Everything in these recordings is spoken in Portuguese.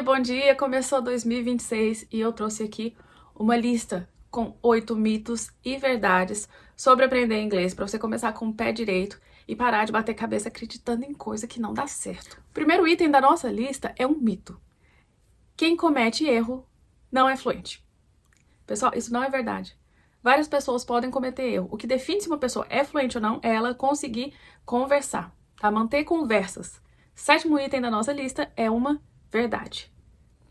Bom dia! Começou 2026 e eu trouxe aqui uma lista com 8 mitos e verdades sobre aprender inglês para você começar com o pé direito e parar de bater cabeça acreditando em coisa que não dá certo. O primeiro item da nossa lista é um mito. Quem comete erro não é fluente. Pessoal, isso não é verdade. Várias pessoas podem cometer erro. O que define se uma pessoa é fluente ou não é ela conseguir conversar, tá? Manter conversas. Sétimo item da nossa lista é uma verdade.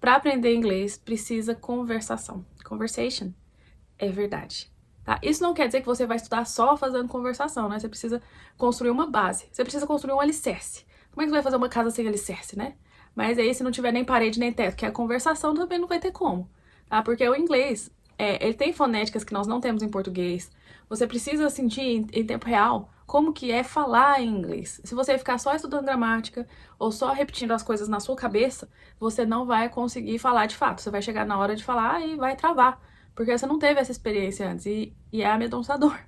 Para aprender inglês, precisa conversação. Conversation é verdade. Tá? Isso não quer dizer que você vai estudar só fazendo conversação, né? Você precisa construir uma base. Você precisa construir um alicerce. Como é que você vai fazer uma casa sem alicerce, né? Mas aí, se não tiver nem parede nem teto, que é a conversação, também não vai ter como. Tá? Porque o inglês, ele tem fonéticas que nós não temos em português. Você precisa sentir em tempo real como que é falar em inglês. Se você ficar só estudando gramática ou só repetindo as coisas na sua cabeça, você não vai conseguir falar de fato. Você vai chegar na hora de falar e vai travar. Porque você não teve essa experiência antes. E é amedrontador.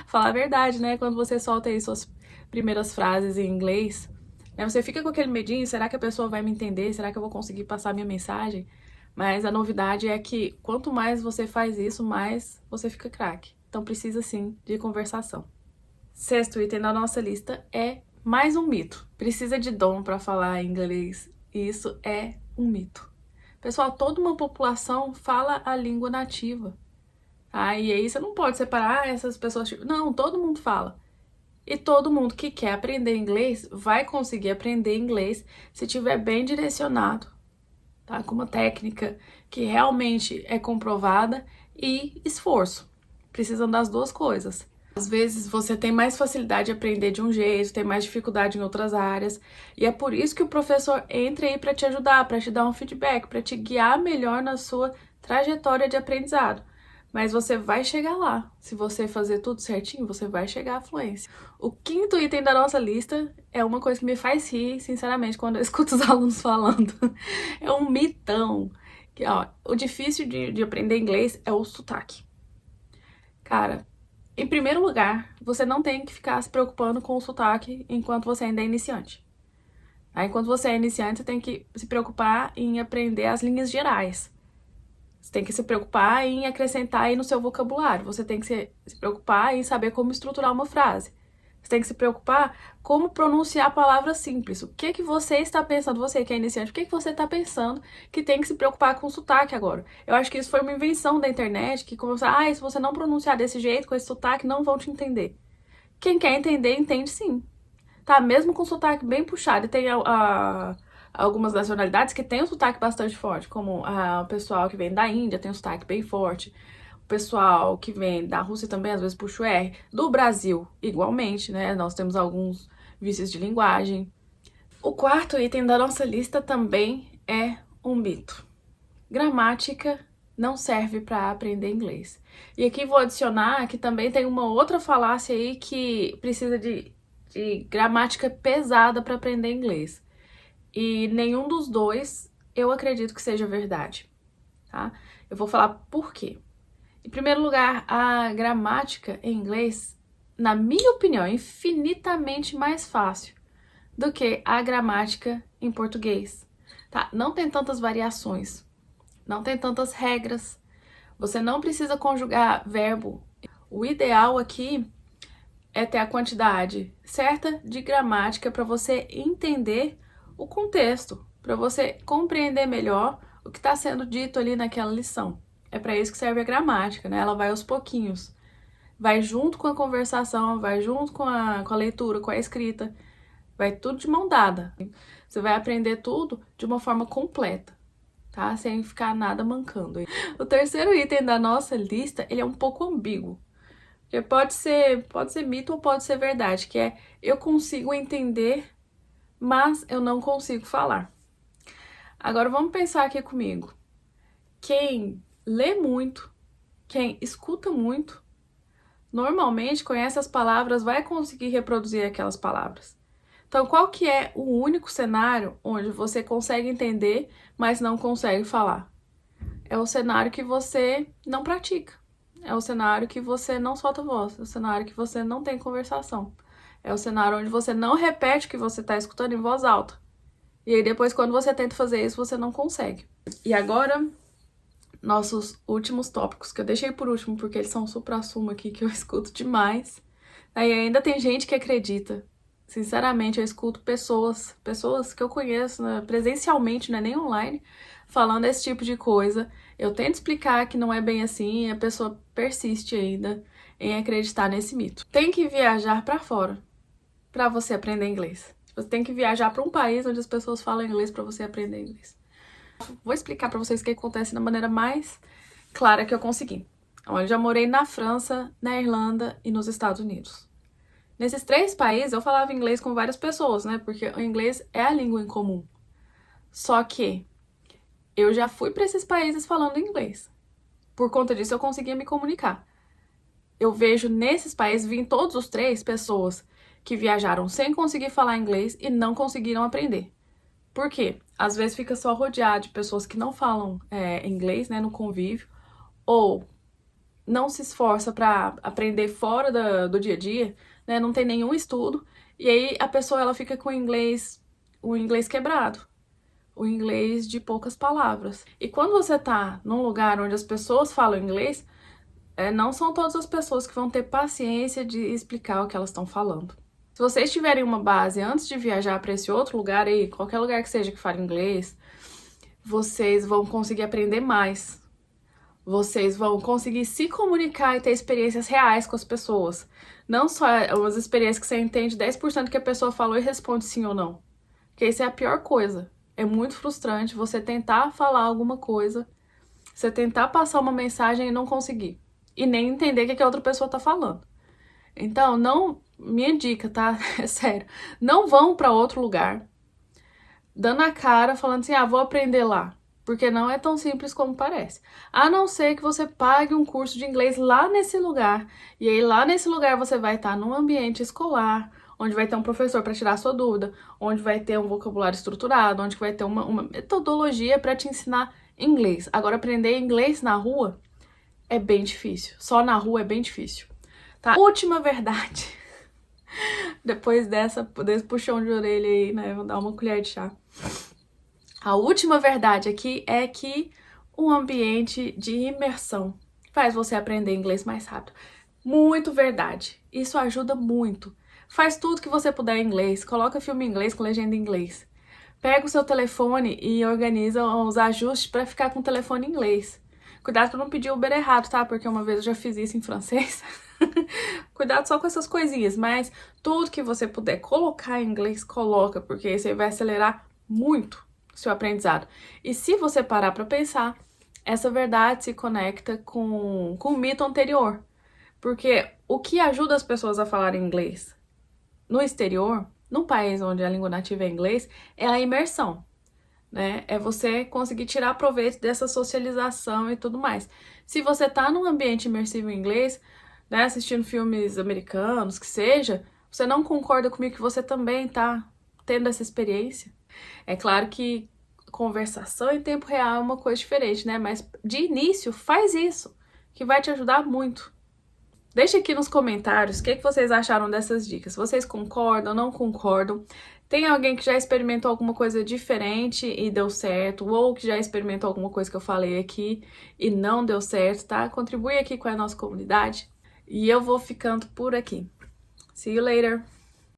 Falar a verdade, né? Quando você solta aí suas primeiras frases em inglês, né? Você fica com aquele medinho, será que a pessoa vai me entender? Será que eu vou conseguir passar a minha mensagem? Mas a novidade é que quanto mais você faz isso, mais você fica craque. Então precisa sim de conversação. Sexto item da nossa lista é mais um mito. Precisa de dom para falar inglês. E isso é um mito. Pessoal, toda uma população fala a língua nativa. E aí você não pode separar essas pessoas. Não, todo mundo fala. E todo mundo que quer aprender inglês vai conseguir aprender inglês se tiver bem direcionado, tá? Com uma técnica que realmente é comprovada e esforço. Precisam das duas coisas. Às vezes você tem mais facilidade de aprender de um jeito, tem mais dificuldade em outras áreas, e é por isso que o professor entra aí para te ajudar, para te dar um feedback, para te guiar melhor na sua trajetória de aprendizado. Mas você vai chegar lá. Se você fazer tudo certinho, você vai chegar à fluência. O quinto item da nossa lista é uma coisa que me faz rir, sinceramente, quando eu escuto os alunos falando. É um mitão. Que, ó, o difícil de aprender inglês é o sotaque. Cara, em primeiro lugar, você não tem que ficar se preocupando com o sotaque enquanto você ainda é iniciante. Enquanto você é iniciante, você tem que se preocupar em aprender as linhas gerais. Você tem que se preocupar em acrescentar aí no seu vocabulário. Você tem que se preocupar em saber como estruturar uma frase. Você tem que se preocupar como pronunciar palavras simples. O que você está pensando, você que é iniciante, o que você está pensando que tem que se preocupar com o sotaque agora? Eu acho que isso foi uma invenção da internet, que começou, se você não pronunciar desse jeito, com esse sotaque, não vão te entender. Quem quer entender, entende sim. Tá, mesmo com sotaque bem puxado, e tem algumas nacionalidades que tem um sotaque bastante forte, como o pessoal que vem da Índia tem um sotaque bem forte, o pessoal que vem da Rússia também às vezes puxa o R, do Brasil igualmente, né? Nós temos alguns vícios de linguagem. O quarto item da nossa lista também é um mito. Gramática não serve para aprender inglês. E aqui vou adicionar que também tem uma outra falácia aí que precisa de gramática pesada para aprender inglês. E nenhum dos dois eu acredito que seja verdade, tá? Eu vou falar por quê. Em primeiro lugar, a gramática em inglês, na minha opinião, é infinitamente mais fácil do que a gramática em português, tá? Não tem tantas variações, não tem tantas regras, você não precisa conjugar verbo. O ideal aqui é ter a quantidade certa de gramática para você entender o contexto, para você compreender melhor o que está sendo dito ali naquela lição. É para isso que serve a gramática, né? Ela vai aos pouquinhos. Vai junto com a conversação, vai junto com a leitura, com a escrita. Vai tudo de mão dada. Você vai aprender tudo de uma forma completa, tá? Sem ficar nada mancando. O terceiro item da nossa lista, ele é um pouco ambíguo. Porque pode ser mito ou pode ser verdade, que é eu consigo entender, mas eu não consigo falar. Agora vamos pensar aqui comigo. Quem lê muito, quem escuta muito, normalmente conhece as palavras, vai conseguir reproduzir aquelas palavras. Então, qual que é o único cenário onde você consegue entender, mas não consegue falar? É o cenário que você não pratica. É o cenário que você não solta voz. É o cenário que você não tem conversação. É o cenário onde você não repete o que você está escutando em voz alta. E aí depois, quando você tenta fazer isso, você não consegue. E agora, nossos últimos tópicos, que eu deixei por último, porque eles são um supra-sumo aqui, que eu escuto demais. Aí ainda tem gente que acredita. Sinceramente, eu escuto pessoas que eu conheço, né, presencialmente, não é nem online, falando esse tipo de coisa. Eu tento explicar que não é bem assim e a pessoa persiste ainda em acreditar nesse mito. Tem que viajar pra fora pra você aprender inglês. Você tem que viajar pra um país onde as pessoas falam inglês pra você aprender inglês. Vou explicar pra vocês o que acontece da maneira mais clara que eu consegui. Eu já morei na França, na Irlanda e nos Estados Unidos. Nesses 3 países eu falava inglês com várias pessoas, né? Porque o inglês é a língua em comum. Só que eu já fui para esses países falando inglês. Por conta disso eu conseguia me comunicar. Eu vejo nesses países, vi em todos os 3 pessoas que viajaram sem conseguir falar inglês e não conseguiram aprender. Por quê? Às vezes fica só rodeado de pessoas que não falam inglês, né, no convívio, ou não se esforça para aprender fora do dia a dia, né, não tem nenhum estudo, e aí a pessoa ela fica com o inglês quebrado, o inglês de poucas palavras. E quando você tá num lugar onde as pessoas falam inglês, não são todas as pessoas que vão ter paciência de explicar o que elas estão falando. Se vocês tiverem uma base antes de viajar para esse outro lugar aí, qualquer lugar que seja que fale inglês, vocês vão conseguir aprender mais. Vocês vão conseguir se comunicar e ter experiências reais com as pessoas. Não só umas experiências que você entende 10% que a pessoa falou e responde sim ou não. Porque isso é a pior coisa. É muito frustrante você tentar falar alguma coisa, você tentar passar uma mensagem e não conseguir. E nem entender o que a outra pessoa tá falando. Então, não... Minha dica, tá? É sério. Não vão pra outro lugar dando a cara, falando assim, vou aprender lá. Porque não é tão simples como parece. A não ser que você pague um curso de inglês lá nesse lugar. E aí lá nesse lugar você vai estar num ambiente escolar, onde vai ter um professor para tirar a sua dúvida, onde vai ter um vocabulário estruturado, onde vai ter uma metodologia para te ensinar inglês. Agora, aprender inglês na rua é bem difícil. Só na rua é bem difícil. Tá? Última verdade. Depois desse puxão de orelha aí, né? Vou dar uma colher de chá. A última verdade aqui é que o ambiente de imersão faz você aprender inglês mais rápido. Muito verdade. Isso ajuda muito. Faz tudo que você puder em inglês. Coloca filme em inglês com legenda em inglês. Pega o seu telefone e organiza os ajustes para ficar com o telefone em inglês. Cuidado pra não pedir o Uber errado, tá? Porque uma vez eu já fiz isso em francês. Cuidado só com essas coisinhas, mas tudo que você puder colocar em inglês, coloca, porque isso aí vai acelerar muito seu aprendizado. E se você parar para pensar, essa verdade se conecta com o mito anterior. Porque o que ajuda as pessoas a falarem inglês no exterior, num país onde a língua nativa é inglês, é a imersão, né? É você conseguir tirar proveito dessa socialização e tudo mais. Se você tá num ambiente imersivo em inglês, né, assistindo filmes americanos, que seja, você não concorda comigo que você também tá tendo essa experiência? É claro que conversação em tempo real é uma coisa diferente, né? Mas de início, faz isso, que vai te ajudar muito. Deixa aqui nos comentários o que vocês acharam dessas dicas. Vocês concordam, não concordam? Tem alguém que já experimentou alguma coisa diferente e deu certo? Ou que já experimentou alguma coisa que eu falei aqui e não deu certo, tá? Contribui aqui com a nossa comunidade. E eu vou ficando por aqui. See you later!